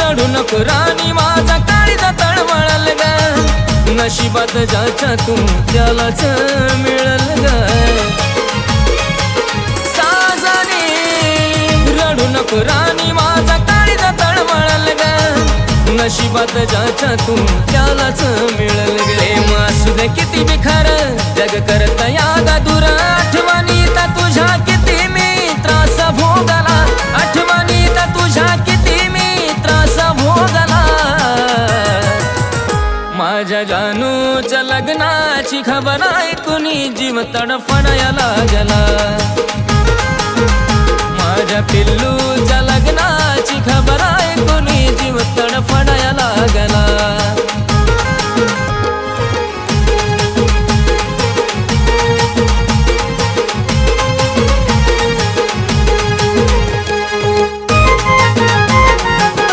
रडू नको राणी माझा काळीचा तळमळल ग नशिबात ज्याच्या तू त्यालाच मिळल ग साजनी रडू नको राणी माझा काळीचा तळमळल ग नशिबात ज्याच्या तू त्यालाच मिळल ग प्रेम असू दे किती बी खरं जग करत यादा दूर आठवणीत तुझ्या किती मी त्रास भोगला आठवणीत तुझ्या किती मी त्रास भोगला माझ्या जानूच्या लग्नाची खबर ऐकूनी जीव तडफडायला लागला माझ्या पिल्लूच्या